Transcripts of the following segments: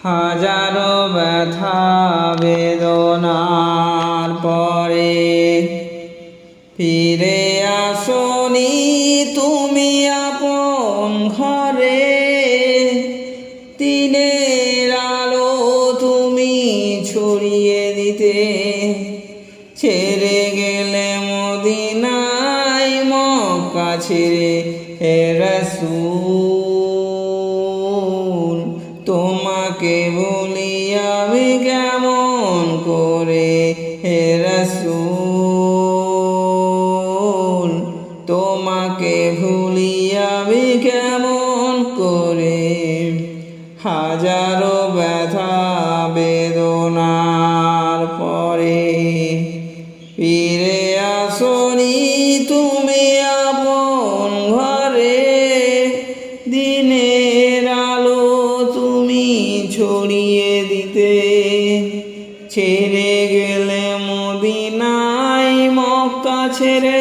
হাজারো ব্যথা বেদনার পরে ফিরে আসনি তুমি আপন ঘরে। দিনের আলো তুমি ছড়িয়ে দিতে ছেড়ে গেলে মদিনায় মক্কা ছেড়ে। হে রাসূল তোমাকে ভুলি আমি কেমন করে। হে রাসূল তোমাকে ভুলি আমি কেমন করে। হাজারো ব্যথা বেদনার পরে ফিরে আসনি তুমি আপন ঘরে। দিনের আলো তুমি ছড়িয়ে দিতে ছেড়ে গেলে মদিনায় মক্কা ছেড়ে।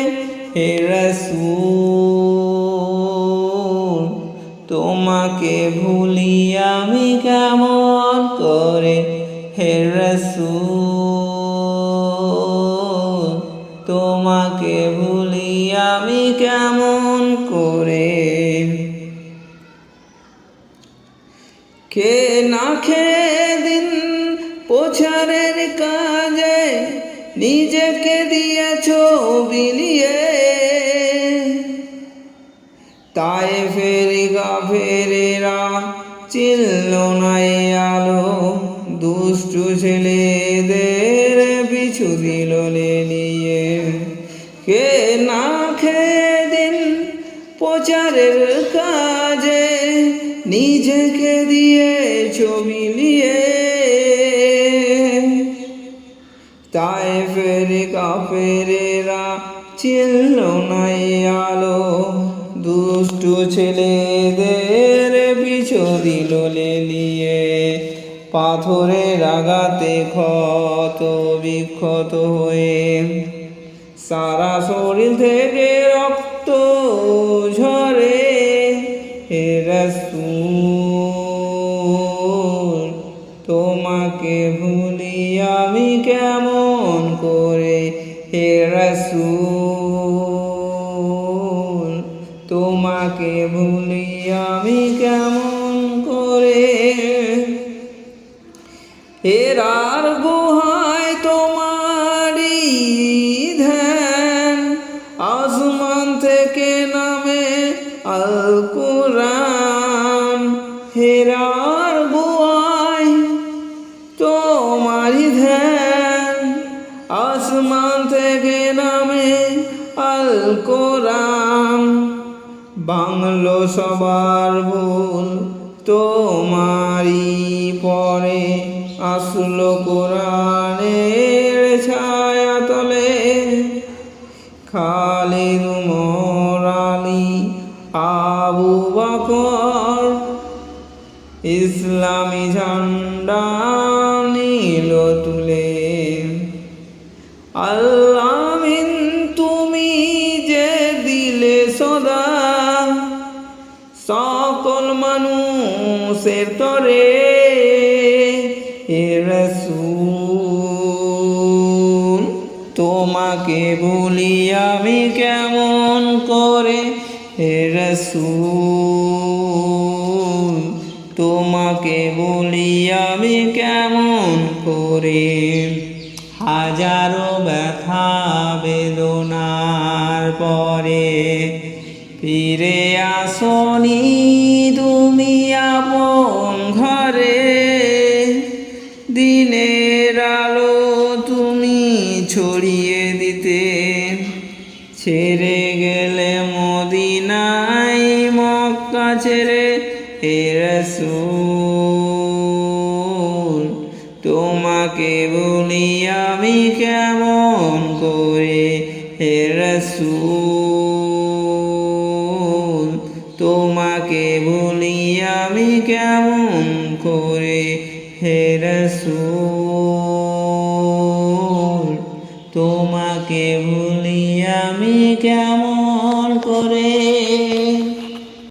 হে রাসূল তোমাকে ভুলি আমি কেমন করে। হে রাসূল তোমাকে ভুলি আমি কেমন করে। কে না খেয়ে দিন প্রচারের কাজে নিজেকে দিয়েছ বিলিয়ে। তায়েফের কাফেরেরা চিনল না এই আলো, দুষ্টু ছেলেদের পিছু দিল নিয়ে। কে না খেয়ে দিন প্রচারের কাজে নিজেকে দিয়েছ বিলিয়ে। তায়েফের কাফেরেরা চিনল না এই আলো, দুষ্টু ছেলেদের পিছু দিল লেলিয়ে। পাথরের আঘাতে ক্ষত বিক্ষত হয়ে সারা শরীর থেকে রক্ত ঝরে। হে রাসূল তোমাকে ভুলি আমি কেমন করে। হে রাসূল তোমাকে ভুলি আমি কেমন করে। হেরার গুহায় তোমারই ধ্যান, আসমান থেকে নামে আল কুরআন। হেরার গুহায় তোমারই ধ্যান, আসমান থেকে নামে আল কুরআন। বাংলো সবার ভুল তোমারই পরে আসলো কোরআনের ছায়া তলে। খালিদ উমর আলী আবু বকর ইসলামী ঝান্ডা নিল তুলে। আল্লাহ আমিন তুমি যে দিলে সদা সকল মানুষের তরে। হে রাসূল তোমাকে ভুলি আমি কেমন করে। হে রাসূল তোমাকে ভুলি আমি কেমন করে। হাজারো ব্যথা বেদনার পরে ফিরে আসনি তুমি আপন ঘরে। দিনের আলো তুমি ছড়িয়ে দিতে ছেড়ে গেলে মদিনায় মক্কা ছেড়ে। হে রাসূল তোমাকে ভুলি আমি কেমন করে। হে রাসূল তোমাকে ভুলি আমি কেমন করে। হে রাসূল তোমাকে ভুলি আমি কেমন করে।